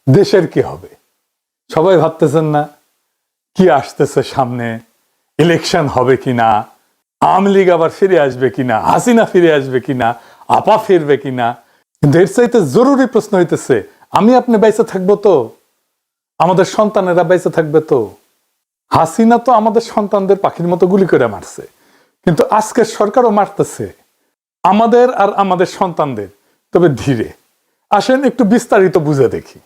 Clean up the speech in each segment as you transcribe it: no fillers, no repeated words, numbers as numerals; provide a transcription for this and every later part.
দেশের কি হবে? সবাই ভাবতেছেন না কি আসতেছে সামনে, ইলেকশন হবে কিনা, আওয়ামী লীগ আবার ফিরে আসবে কিনা, হাসিনা ফিরে আসবে কিনা, আপা ফিরবে কিনা। কিন্তু এর চাইতে জরুরি প্রশ্ন হইতেছে, আমি আপনি বেঁচে থাকবো তো? আমাদের সন্তানেরা বেঁচে থাকবে তো? হাসিনা তো আমাদের সন্তানদের পাখির মতো গুলি করে মারছে, কিন্তু আজকের সরকারও মারতেছে আমাদের আর আমাদের সন্তানদের। তবে ধীরে আসেন একটু বিস্তারিত বুঝে দেখি।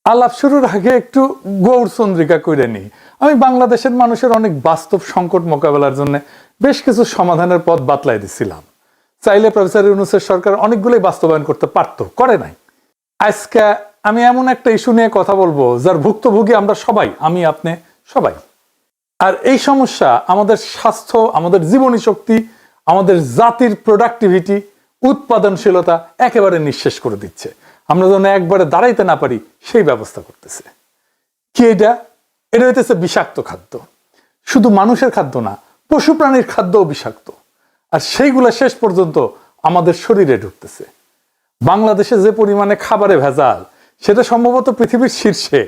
আলাপ শুরুর আগে একটু গৌরচন্দ্রিকা করে নিই। আমি বাংলাদেশের মানুষের অনেক বাস্তব সংকট মোকাবেলার জন্য বেশ কিছু সমাধানের পথ বাতলাই দিছিলাম। চাইলে প্রফেসর ইউনূসের সরকার অনেকগুলোই বাস্তবায়ন করতে পারতো, করে নাই। আজকে আমি এমন একটা ইস্যু নিয়ে কথা বলবো যার ভুক্তভোগী আমরা সবাই, আমি আপনি সবাই। আর এই সমস্যা আমাদের স্বাস্থ্য, আমাদের জীবনী শক্তি, আমাদের জাতির প্রোডাক্টিভিটি, উৎপাদনশীলতা একেবারে নিঃশেষ করে দিচ্ছে। আমরা যেন একবারে দাঁড়াইতে না পারি সেই ব্যবস্থা করতেছে। কি এটা? এটা হইতেছে বিষাক্ত খাদ্য। শুধু মানুষের খাদ্য না, পশু প্রাণীর খাদ্যও বিষাক্ত। আর সেইগুলা শেষ পর্যন্ত আমাদের শরীরে ঢুকতেছে। বাংলাদেশে যে পরিমাণে খাবারে ভেজাল, সেটা সম্ভবত পৃথিবীর শীর্ষে।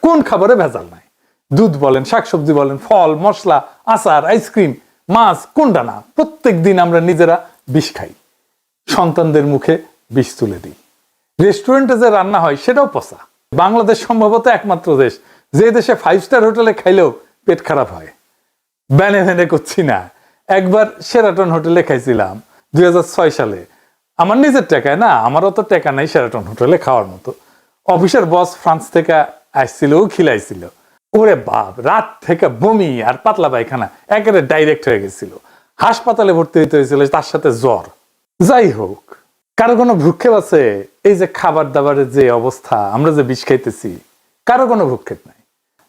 কোন খাবারে ভেজাল নাই? দুধ বলেন, শাকসবজি বলেন, ফল, মশলা, আচার, আইসক্রিম, মাছ, কোনটা না? প্রত্যেক দিন আমরা নিজেরা বিষ খাই, সন্তানদের মুখে বিষ তুলে দিই। রেস্টুরেন্টে যে রান্না হয় সেটাও পচা। বাংলাদেশ সম্ভবত একমাত্র দেশ যে দেশে 5 স্টার হোটেলে খাইলেও পেট খারাপ হয়। ব্যানে ভ্যানে করছি না। একবার শেরাটন হোটেলে খাইছিলাম 2006 সালে। আমার নিজের টাকায় না, আমারও তো টাকা নাই শেরাটন হোটেলে খাওয়ার মতো। অফিসের বস ফ্রান্স থেকে আসছিল, খিলাইছিল। ওরে বাপ, রাত থেকে বমি আর পাতলা পায়খানা একেবারে ডাইরেক্ট হয়ে গেছিল। হাসপাতালে ভর্তি হইতে হয়েছিল, তার সাথে জ্বর। যাই হোক, কারো কোনো ভ্রুক্ষেপ আছে? এই যে খাবার দাবারের যে অবস্থা, আমরা যে বিষ খাইতেছি, কারো কোনো ভ্রুক্ষেপ নাই।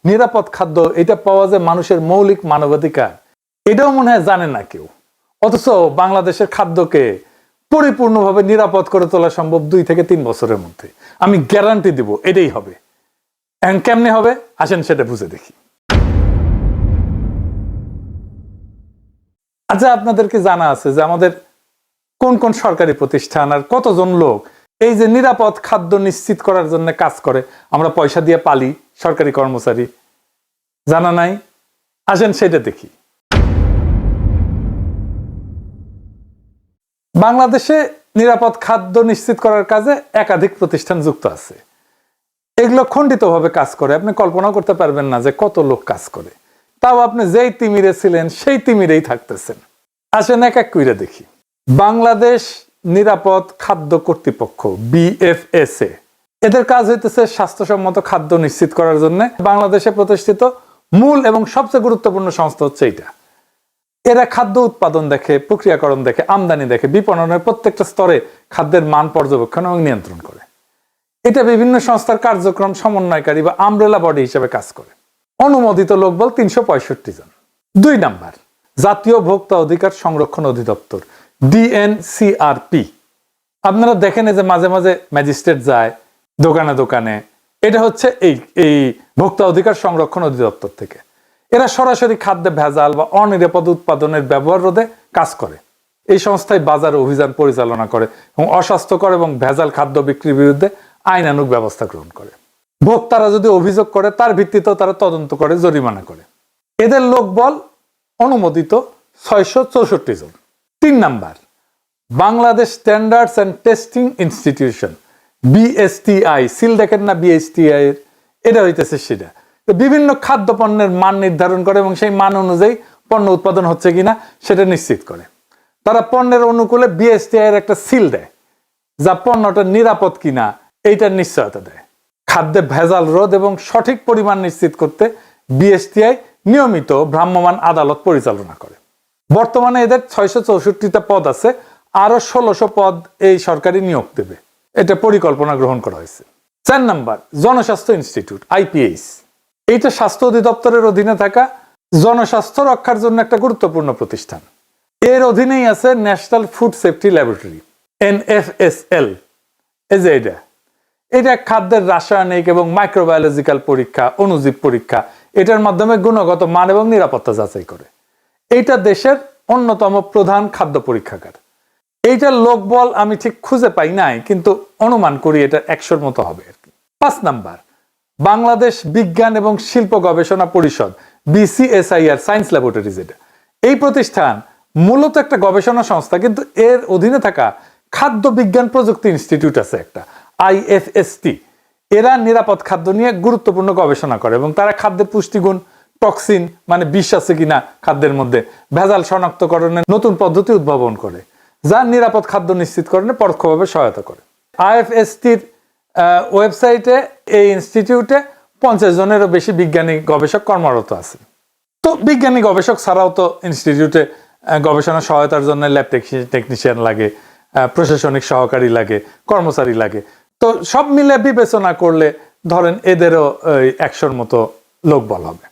নিরাপদ খাদ্য, এটা পাওয়া যায় মানুষের মৌলিক মানবাধিকার, এটাও মনে হয় জানে না কেউ। অথচ বাংলাদেশের খাদ্যকে পরিপূর্ণভাবে নিরাপদ করে তোলা সম্ভব 2 থেকে 3 বছরের মধ্যে। আমি গ্যারান্টি দিব এটাই হবে। এখন কেমনে হবে আসেন সেটা বুঝে দেখি। আচ্ছা, আপনাদেরকে জানা আছে যে আমাদের কোন কোন সরকারি প্রতিষ্ঠান আর কতজন লোক এই যে নিরাপদ খাদ্য নিশ্চিত করার জন্য কাজ করে? আমরা পয়সা দিয়ে পালি সরকারি কর্মচারী, জানা নাই? আসেন সেটা দেখি। বাংলাদেশে নিরাপদ খাদ্য নিশ্চিত করার কাজে একাধিক প্রতিষ্ঠান যুক্ত আছে। এগুলো খণ্ডিতভাবে কাজ করে, আপনি কল্পনা করতে পারবেন না যে কত লোক কাজ করে। তাও আপনি যেই তিমিরে ছিলেন সেই তিমিরেই থাকতেছেন। আসেন এক এক কইরা দেখি। বাংলাদেশ নিরাপদ খাদ্য কর্তৃপক্ষ, BFSA, এদের কাজ হইতেছে স্বাস্থ্যসম্মত খাদ্য নিশ্চিত করার জন্য বাংলাদেশে প্রতিষ্ঠিত মূল এবং সবচেয়ে গুরুত্বপূর্ণ সংস্থা হচ্ছে এইটা। এরা খাদ্য উৎপাদন দেখে, প্রক্রিয়াকরণ দেখে, আমদানি দেখে, বিপণনের প্রত্যেকটা স্তরে খাদ্যের মান পর্যবেক্ষণ এবং নিয়ন্ত্রণ করে। এটা বিভিন্ন সংস্থার কার্যক্রম সমন্বয়কারী বা আমব্রেলা বডি হিসেবে কাজ করে। অনুমোদিত লোকবল 365 জন। 2 নাম্বার, জাতীয় ভোক্তা অধিকার সংরক্ষণ অধিদপ্তর, DNCRP। আপনারা দেখেন যে মাঝে মাঝে ম্যাজিস্ট্রেট যায় দোকানে দোকানে, এটা হচ্ছে এই ভোক্তা অধিকার সংরক্ষণ অধিদপ্তর থেকে। এরা সরাসরি খাদ্যে ভেজাল বা অনিরাপদ উৎপাদনের ব্যবহার রোধে কাজ করে। এই সংস্থায় বাজার অভিযান পরিচালনা করে এবং অস্বাস্থ্যকর এবং ভেজাল খাদ্য বিক্রির বিরুদ্ধে আইনানুগ ব্যবস্থা গ্রহণ করে। ভোক্তারা যদি অভিযোগ করে তার ভিত্তিতেও তারা তদন্ত করে, জরিমানা করে। এদের লোকবল অনুমোদিত 664 জন। 3 number, Bangladesh standards and testing institution, BSTI। Seal দেখেন না BSTI এর? এটা হইতেছে সেটা বিভিন্ন খাদ্য পণ্যের মান নির্ধারণ করে এবং সেই মান অনুযায়ী পণ্য উৎপাদন হচ্ছে কিনা সেটা নিশ্চিত করে। তারা পণ্যের অনুকূলে BSTI এর একটা সিল দেয়, যা পণ্যটা নিরাপদ কিনা এইটার নিশ্চয়তা দেয়। খাদ্যে ভেজাল রোধ এবং সঠিক পরিমাণ নিশ্চিত করতে BSTI নিয়মিত ভ্রাম্যমাণ আদালত পরিচালনা করে। বর্তমানে এদের 664টা পদ আছে, আরো 1600 পদ এই সরকারি নিয়োগ দেবে, এটা পরিকল্পনা গ্রহণ করা হয়েছে। 4 নাম্বার, জনস্বাস্থ্য ইনস্টিটিউট, IPH। এইটা স্বাস্থ্য অধিদপ্তরের অধীনে থাকা জনস্বাস্থ্য রক্ষার জন্য একটা গুরুত্বপূর্ণ প্রতিষ্ঠান। এর অধীনেই আছে national food safety laboratory, NFSL। এই যে এটা খাদ্যের রাসায়নিক এবং মাইক্রোবায়োলজিক্যাল পরীক্ষা, অণুজীব পরীক্ষা, এটার মাধ্যমে গুণগত মান এবং নিরাপত্তা যাচাই করে। এইটা দেশের অন্যতম প্রধান খাদ্য পরীক্ষাগার। এইটার লোকবল আমি ঠিক খুঁজে পাই নাই, কিন্তু অনুমান করি এটা 100-র মতো হবে আর কি। 5 নাম্বার, বাংলাদেশ বিজ্ঞান এবং শিল্প গবেষণা পরিষদ, BCSIR, সায়েন্স ল্যাবরেটরিজ। এই প্রতিষ্ঠান মূলত একটা গবেষণা সংস্থা, কিন্তু এর অধীনে থাকা খাদ্য বিজ্ঞান প্রযুক্তি ইনস্টিটিউট আছে একটা, IFST। এরা নিরাপদ খাদ্য নিয়ে গুরুত্বপূর্ণ গবেষণা করে এবং তারা খাদ্যের পুষ্টিগুণ, টক্সিন মানে বিষ আছে কিনা খাদ্যের মধ্যে, ভেজাল শনাক্তকরণের নতুন পদ্ধতি উদ্ভাবন করে, যা নিরাপদ খাদ্য নিশ্চিতকরণে পরোক্ষভাবে সহায়তা করে। IFSTর ওয়েবসাইটে এই ইনস্টিটিউটে 50 জনেরও বেশি বিজ্ঞানী গবেষক কর্মরত আছে। তো বিজ্ঞানী গবেষক ছাড়াও তো ইনস্টিটিউটে গবেষণা সহায়তার জন্য ল্যাব টেকনিশিয়ান লাগে, প্রশাসনিক সহকারী লাগে, কর্মচারী লাগে। তো সব মিলে বিবেচনা করলে ধরেন এদেরও 100-র মতো লোকবল হবে।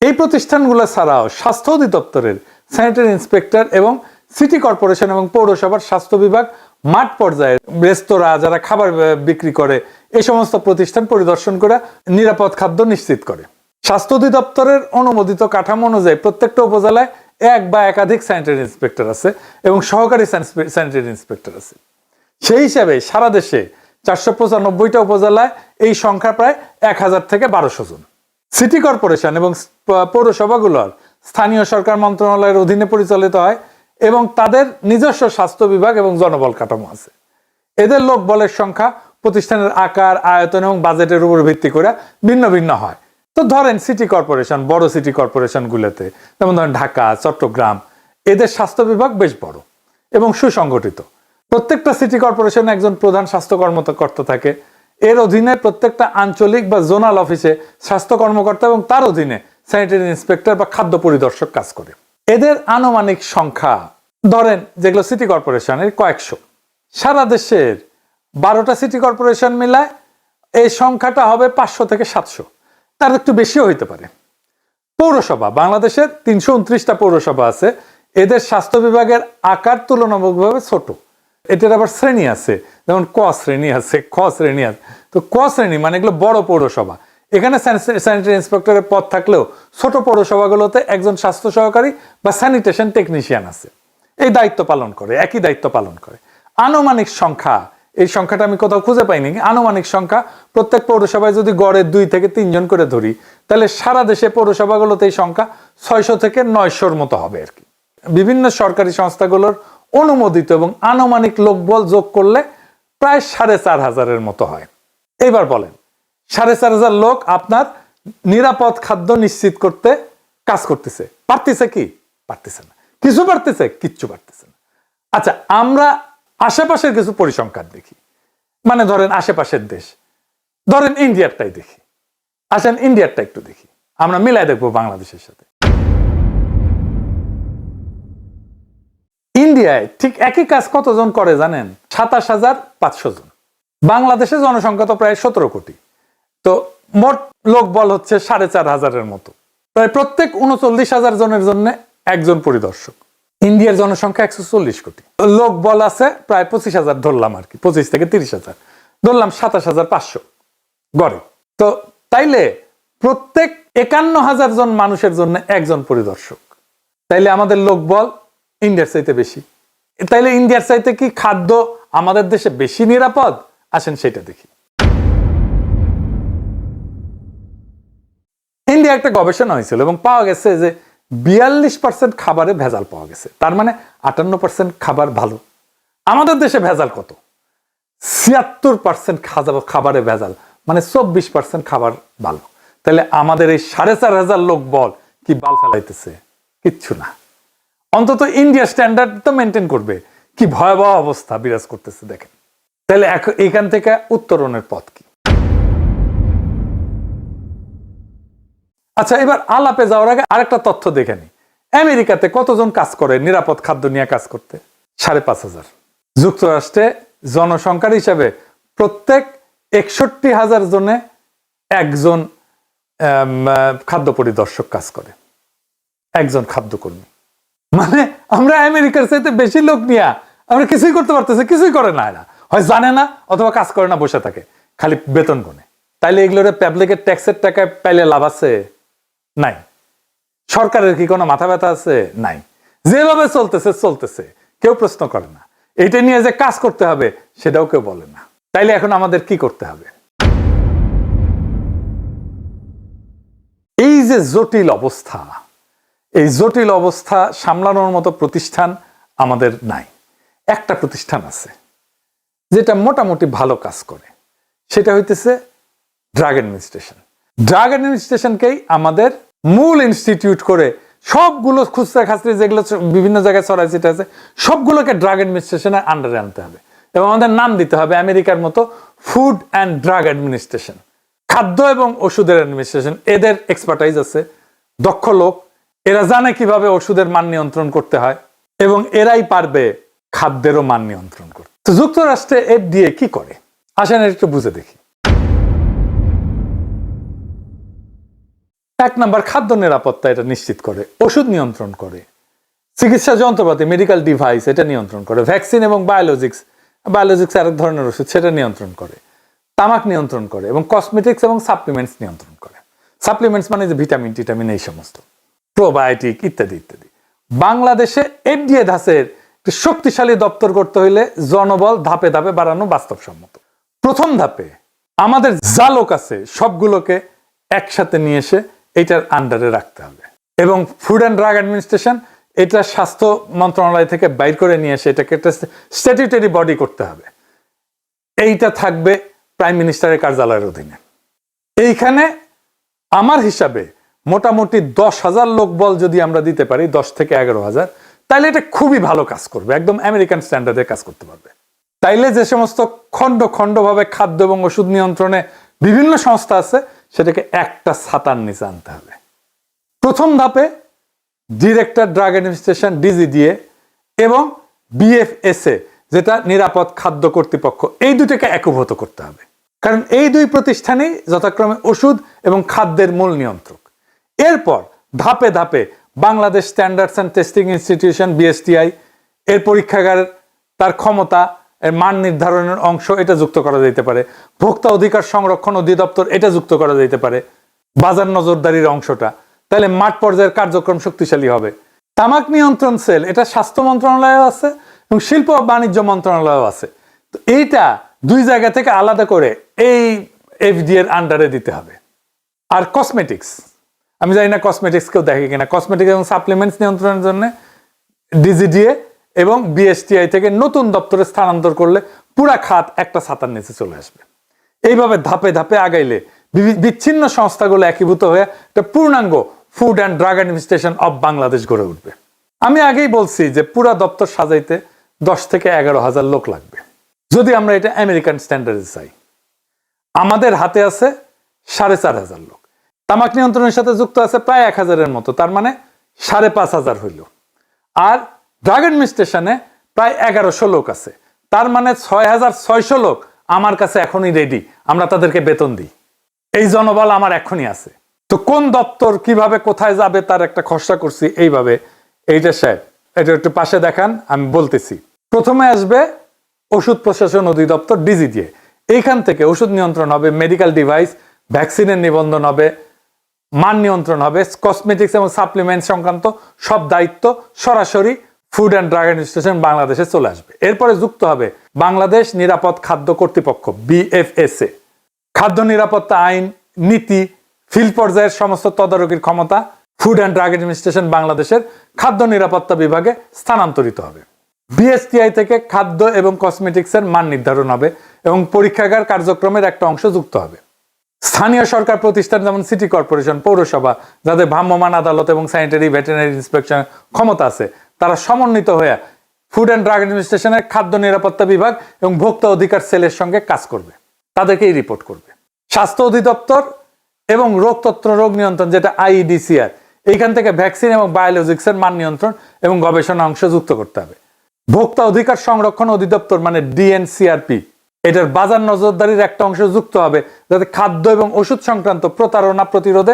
এই প্রতিষ্ঠানগুলো ছাড়াও স্বাস্থ্য অধিদপ্তরের স্যানিটারি ইন্সপেক্টর এবং সিটি কর্পোরেশন এবং পৌরসভার স্বাস্থ্য বিভাগ মাঠ পর্যায়ে রেস্তোরাঁ যারা খাবার বিক্রি করে এই সমস্ত প্রতিষ্ঠান পরিদর্শন করে নিরাপদ খাদ্য নিশ্চিত করে। স্বাস্থ্য অধিদপ্তরের অনুমোদিত কাঠামো অনুযায়ী প্রত্যেকটা উপজেলায় এক বা একাধিক স্যানিটারি ইন্সপেক্টর আছে এবং সহকারী স্যানিটারি ইন্সপেক্টর আছে। সেই হিসাবে সারা দেশে 495টা উপজেলায় এই সংখ্যা প্রায় 1000 থেকে 1200 জন। সিটি কর্পোরেশন এবং পৌরসভাগুলোর স্থানীয় সরকার মন্ত্রণালয়ের অধীনে পরিচালিত হয় এবং তাদের নিজস্ব স্বাস্থ্য বিভাগ এবং জনবল কাঠামো আছে। এদের লোকবলের সংখ্যা প্রতিষ্ঠানের আকার, আয়তন এবং বাজেটের উপর ভিত্তি করে ভিন্ন ভিন্ন হয়। তো ধরেন সিটি কর্পোরেশন, বড় সিটি কর্পোরেশনগুলোতে যেমন ধরেন ঢাকা, চট্টগ্রাম, এদের স্বাস্থ্য বিভাগ বেশ বড় এবং সুসংগঠিত। প্রত্যেকটা সিটি কর্পোরেশনে একজন প্রধান স্বাস্থ্য কর্মকর্তা থাকে। এর অধীনে প্রত্যেকটা আঞ্চলিক বা জোনাল অফিসে স্বাস্থ্য কর্মকর্তা এবং তার অধীনে স্যানিটারি ইন্সপেক্টর বা খাদ্য পরিদর্শক কাজ করে। এদের আনুমানিক সংখ্যা ধরেন যেগুলো সিটি কর্পোরেশনের কয়েকশো। সারা দেশের 12টা সিটি কর্পোরেশন মিলায় এই সংখ্যাটা হবে 500 থেকে 700, তার একটু বেশিও হইতে পারে। পৌরসভা, বাংলাদেশের 329টা পৌরসভা আছে। এদের স্বাস্থ্য বিভাগের আকার তুলনামূলকভাবে ছোট। এটার আবার শ্রেণী আছে, যেমন ক শ্রেণী আছে, খ শ্রেণী আছে। তো ক শ্রেণী মানে এগুলো বড় পৌরসভা। এখানে স্যানিটারি ইন্সপেক্টরের পদ থাকলেও ছোট পৌরসভাগুলোতে একজন স্বাস্থ্য সহকারী বা স্যানিটেশন টেকনিশিয়ান আছে, এই দায়িত্ব পালন করে, একই দায়িত্ব পালন করে। আনুমানিক সংখ্যা, এই সংখ্যাটা আমি কোথাও খুঁজে পাইনি, আনুমানিক সংখ্যা প্রত্যেক পৌরসভায় যদি গড়ে 2 থেকে 3 জন করে ধরি, তাহলে সারা দেশে পৌরসভাগুলোতে এই সংখ্যা 600 থেকে 900-র মতো হবে আর কি। বিভিন্ন সরকারি সংস্থাগুলোর অনুমোদিত এবং আনুমানিক লোকবল যোগ করলে প্রায় 4500-এর মতো হয়। এইবার বলেন 4500 লোক আপনার নিরাপদ খাদ্য নিশ্চিত করতে কাজ করতেছে, পারতেছে কি? পারতেছে না। কিছু পারতেছে? কিচ্ছু পারতেছে না। আচ্ছা, আমরা আশেপাশের কিছু পরিসংখ্যান দেখি, মানে ধরেন আশেপাশের দেশ, ধরেন ইন্ডিয়ারটাই দেখি। আসেন ইন্ডিয়ারটা একটু দেখি, আমরা মিলাই দেখবো বাংলাদেশের সাথে। ইন্ডিয়ায় ঠিক একই কাজ কতজন করে জানেন? 27500 জন। বাংলাদেশের জনসংখ্যা তো প্রায় 17 কোটি। তো মোট লোক বল হচ্ছে 4500-এর মতো। প্রায় প্রত্যেক 39,000 জনের জন্য একজন পরিদর্শক। ইন্ডিয়ার জনসংখ্যা 140 কোটি। লোক বল আছে প্রায় 25,000 ধরলাম আর কি, 25 থেকে 30,000 ধরলাম, 27,500 গড়ে। তো তাইলে প্রত্যেক 51,000 জন মানুষের জন্য একজন পরিদর্শক। তাইলে আমাদের লোক বল ইন্ডিয়ার চাইতে বেশি। তাইলে ইন্ডিয়ার চাইতে কি খাদ্য আমাদের দেশে বেশি নিরাপদ? আসেন সেটা দেখি। ইন্ডিয়া একটা গবেষণা হয়েছিল এবং পাওয়া গেছে যে 42% খাবারে ভেজাল পাওয়া গেছে। তার মানে 58% খাবার ভালো। আমাদের দেশে ভেজাল কত? 76% খাবারে ভেজাল, মানে 24% খাবার ভালো। তাহলে আমাদের এই 4500 লোক বল কি বাল ফেলাইতেছে? কিচ্ছু না। অন্তত ইন্ডিয়া স্ট্যান্ডার্ড তো মেনটেন করবে। কি ভয়াবহ অবস্থা বিরাজ করতেছে দেখেন। তাহলে এখান থেকে উত্তরণের পথ কি? আচ্ছা, এবার আলাপে যাওয়ার আগে আরেকটা তথ্য দেখে নি। আমেরিকাতে কতজন কাজ করে নিরাপদ খাদ্য নিয়ে কাজ করতে? 5,500। যুক্তরাষ্ট্রে জনসংখ্যার হিসাবে প্রত্যেক 61,000 জনে একজন খাদ্য পরিদর্শক কাজ করে, একজন খাদ্যকর্মী। মানে আমরা আমেরিকার চাইতে বেশি লোক নিয়ে আমরা কিছুই করতে পারতেছি, কিছুই করে না। এরা হয় জানে না অথবা কাজ করে না, বসে থাকে, খালি বেতন গুনে। তাইলে এগুলোর পাবলিকের ট্যাক্সের টাকায় পাইলে লাভ আছে? নাই। সরকারের কি কোনো মাথা ব্যথা আছে? নাই। যেভাবে চলতেছে চলতেছে, কেউ প্রশ্ন করে না। এটা নিয়ে যে কাজ করতে হবে সেটাও কেউ বলে না। তাইলে এখন আমাদের কি করতে হবে? এই যে জটিল অবস্থা, এই জটিল অবস্থা সামলানোর মতো প্রতিষ্ঠান আমাদের নাই। একটা প্রতিষ্ঠান আছে যেটা মোটামুটি ভালো কাজ করে, সেটা হইতেছে ড্রাগ অ্যাডমিনিস্ট্রেশন। ড্রাগ অ্যাডমিনিস্ট্রেশনকেই আমাদের মূল ইনস্টিটিউট করে সবগুলো খুচরা খাচরি যেগুলো বিভিন্ন জায়গায় ছড়াই ছিটা আছে সবগুলোকে ড্রাগ অ্যাডমিনিস্ট্রেশনের আন্ডারে আনতে হবে এবং আমাদের নাম দিতে হবে আমেরিকার মতো ফুড অ্যান্ড ড্রাগ অ্যাডমিনিস্ট্রেশন। খাদ্য এবং ওষুধের অ্যাডমিনিস্ট্রেশন, এদের এক্সপার্টাইজ আছে, দক্ষ লোক, এরা জানে কিভাবে ওষুধের মান নিয়ন্ত্রণ করতে হয় এবং এরাই পারবে খাদ্যেরও মান নিয়ন্ত্রণ করতে। তো যুক্তরাষ্ট্রে FDA কি করে আসেন একটু বুঝে দেখি। 1 নাম্বার, খাদ্য নিরাপত্তা এটা নিশ্চিত করে, ওষুধ নিয়ন্ত্রণ করে, চিকিৎসা যন্ত্রপাতি মেডিকেল ডিভাইস এটা নিয়ন্ত্রণ করে, ভ্যাকসিন এবং বায়োলজিক্স আরেক ধরনের ওষুধ সেটা নিয়ন্ত্রণ করে, তামাক নিয়ন্ত্রণ করে এবং কসমেটিক্স এবং সাপ্লিমেন্টস নিয়ন্ত্রণ করে। সাপ্লিমেন্টস মানে যে ভিটামিন টিটামিন এই সমস্ত, প্রোবায়োটিক ইত্যাদি ইত্যাদি। বাংলাদেশে FDA ধাঁচের একটি শক্তিশালী দপ্তর করতে হইলে জনবল ধাপে ধাপে বাড়ানো বাস্তবসম্মত। প্রথম ধাপে আমাদের যা লোক আছে সবগুলোকে একসাথে নিয়ে এসে এটার আন্ডারে রাখতে হবে এবং ফুড অ্যান্ড ড্রাগ অ্যাডমিনিস্ট্রেশন এটা স্বাস্থ্য মন্ত্রণালয় থেকে বাইর করে নিয়ে এসে এটাকে একটা স্ট্যাটিউটরি বডি করতে হবে। এইটা থাকবে প্রাইম মিনিস্টারের কার্যালয়ের অধীনে। এইখানে আমার হিসাবে মোটামুটি 10,000 লোক বল যদি আমরা দিতে পারি, 10 থেকে 11,000, তাইলে এটা খুবই ভালো কাজ করবে, একদম আমেরিকান স্ট্যান্ডার্ডে কাজ করতে পারবে। তাইলে যে সমস্ত খণ্ডভাবে খাদ্য এবং ওষুধ নিয়ন্ত্রণে বিভিন্ন সংস্থা আছে সেটাকে একটা ছাতার নিচে আনতে হবে। প্রথম ধাপে ডিরেক্টর ড্রাগ অ্যাডমিনিস্ট্রেশন DGDA এবং BFSA যেটা নিরাপদ খাদ্য কর্তৃপক্ষ, এই দুটোকে একীভূত করতে হবে, কারণ এই দুই প্রতিষ্ঠানই যথাক্রমে ওষুধ এবং খাদ্যের মূল নিয়ন্ত্রক। এরপর ধাপে ধাপে Bangladesh standards and testing institution BSTI এর পরীক্ষাগার, তার ক্ষমতা, এর মান নির্ধারণের অংশ এটা যুক্ত করা যেতে পারে, ভোক্তা অধিকার সংরক্ষণ অধিদপ্তর এটা যুক্ত করা যেতে পারে, বাজার নজরদারির অংশটা, তাহলে মাঠ পর্যায়ের কার্যক্রম শক্তিশালী হবে। তামাক নিয়ন্ত্রণ সেল এটা স্বাস্থ্য মন্ত্রণালয়েও আছে এবং শিল্প ও বাণিজ্য মন্ত্রণালয়েও আছে। তো এইটা দুই জায়গা থেকে আলাদা করে এই FDA এর আন্ডারে দিতে হবে। আর কসমেটিক্স, আমি জানি না কসমেটিক্স কেউ দেখে কিনা, কসমেটিক্স এবং সাপ্লিমেন্টস নিয়ন্ত্রণের জন্য DGDA এবং BSTI থেকে নতুন দপ্তরে স্থানান্তর করলে পুরা খাত একটা ছাতার নিচে চলে আসবে। এইভাবে ধাপে ধাপে আগাইলে বিচ্ছিন্ন সংস্থাগুলো একীভূত হয়ে একটা পূর্ণাঙ্গ food and drug administration of Bangladesh গড়ে উঠবে। আমি আগেই বলছি যে পুরা দপ্তর সাজাইতে 10 থেকে 11,000 লোক লাগবে যদি আমরা এটা আমেরিকান স্ট্যান্ডার্ডে চাই। আমাদের হাতে আছে 4,500 লোক, তামাক নিয়ন্ত্রণের সাথে যুক্ত আছে প্রায় 1,000-এর মতো, তার মানে 5,500 হইল। আর ড্রাগ অ্যাডমিনিস্ট্রেশনে প্রায় 1,100 লোক আছে, তার মানে 6,600 লোক আমার কাছে এখনই রেডি, আমরা তাদেরকে বেতন দিই। এই জনবল আমার এখনই আছে। তো কোন দপ্তর কিভাবে কোথায় যাবে তার একটা খসড়া করছি এইভাবে। এইটা সাহেব এটা একটু পাশে দেখান, আমি বলতেছি। প্রথমে আসবে ওষুধ প্রশাসন অধিদপ্তর DGDA, এইখান থেকে ওষুধ নিয়ন্ত্রণ হবে, মেডিকেল ডিভাইস ভ্যাকসিনের নিবন্ধন হবে, মান নিয়ন্ত্রণ হবে, কসমেটিক্স এবং সাপ্লিমেন্ট সংক্রান্ত সব দায়িত্ব সরাসরি ফুড অ্যান্ড ড্রাগ অ্যাডমিনিস্ট্রেশন বাংলাদেশে চলে আসবে। এরপরে যুক্ত হবে বাংলাদেশ নিরাপদ খাদ্য কর্তৃপক্ষ BFSA, খাদ্য নিরাপত্তা আইন, নীতি, ফিল্ড পর্যায়ের সমস্ত তদারকির ক্ষমতা ফুড অ্যান্ড ড্রাগ অ্যাডমিনিস্ট্রেশন বাংলাদেশের খাদ্য নিরাপত্তা বিভাগে স্থানান্তরিত হবে। BSTI থেকে খাদ্য এবং কসমেটিক্সের মান নির্ধারণ হবে এবং পরীক্ষাগার কার্যক্রমের একটা অংশ যুক্ত হবে। স্থানীয় সরকার প্রতিষ্ঠান যেমন সিটি কর্পোরেশন, পৌরসভা, যাদের ভ্রাম্যমাণ আদালত এবং স্যানিটারি ভেটেরিনারি ইন্সপেকশন ক্ষমতা আছে, তারা সমন্বিত হয়ে ফুড অ্যান্ড ড্রাগ অ্যাডমিনিস্ট্রেশনের খাদ্য নিরাপত্তা বিভাগ এবং ভোক্তা অধিকার সেলের সঙ্গে কাজ করবে, তাদেরকেই রিপোর্ট করবে। স্বাস্থ্য অধিদপ্তর এবং রোগ নিয়ন্ত্রণ যেটা IEDCR, এইখান থেকে ভ্যাকসিন এবং বায়োলজিক্সের মান নিয়ন্ত্রণ এবং গবেষণা অংশ যুক্ত করতে হবে। ভোক্তা অধিকার সংরক্ষণ অধিদপ্তর মানে DNCRP, এটার বাজার নজরদারির একটা অংশ যুক্ত হবে যাতে খাদ্য এবং ওষুধ সংক্রান্ত প্রতারণা প্রতিরোধে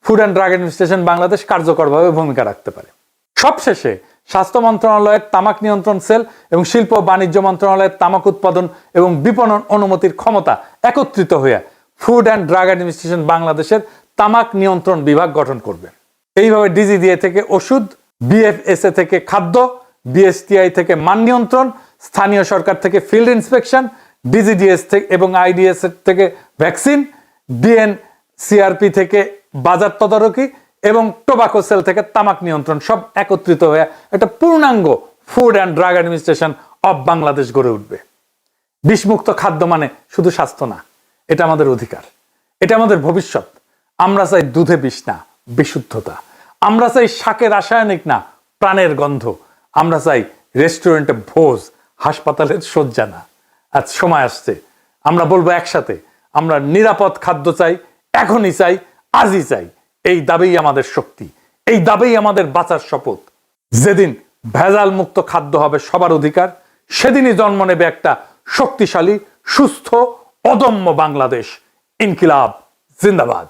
food and drug administration Bangladesh কার্যকরভাবে ভূমিকা রাখতে পারে। সবশেষে স্বাস্থ্য মন্ত্রণালয়ের তামাক নিয়ন্ত্রণ সেল এবং শিল্প ও বাণিজ্য মন্ত্রণালয়ের তামাক উৎপাদন এবং বিপণন অনুমতির ক্ষমতা একত্রিত হয়ে ফুড অ্যান্ড ড্রাগ অ্যাডমিনিস্ট্রেশন বাংলাদেশের তামাক নিয়ন্ত্রণ বিভাগ গঠন করবে। এইভাবে DGDA থেকে ওষুধ, BFSA থেকে খাদ্য, BSTI থেকে মান নিয়ন্ত্রণ, স্থানীয় সরকার থেকে ফিল্ড ইন্সপেকশন, ডিজিডিএস থেকে এবং আইডিএস থেকে ভ্যাকসিন, ডিএনসিআরপি থেকে বাজার তদারকি এবং টোবাকো সেল থেকে তামাক নিয়ন্ত্রণ সব একত্রিত হয়ে একটা পূর্ণাঙ্গ food and drug administration of Bangladesh গড়ে উঠবে। বিষমুক্ত খাদ্য মানে শুধু স্বাস্থ্য না, এটা আমাদের অধিকার, এটা আমাদের ভবিষ্যৎ। আমরা চাই দুধে বিষ না, বিশুদ্ধতা। আমরা চাই শাকে রাসায়নিক না, প্রাণের গন্ধ। আমরা চাই রেস্টুরেন্টে ভোজ, হাসপাতালের শয্যা না। আজ সময় আসছে, আমরা বলবো একসাথে, আমরা নিরাপদ খাদ্য চাই, এখনই চাই, আজই চাই। এই দাবিই আমাদের শক্তি, এই দাবিই আমাদের বাঁচার শপথ। যেদিন ভেজাল মুক্ত খাদ্য হবে সবার অধিকার, সেদিনই জন্ম নেবে একটা শক্তিশালী, সুস্থ, অদম্য বাংলাদেশ। ইনকিলাব জিন্দাবাদ।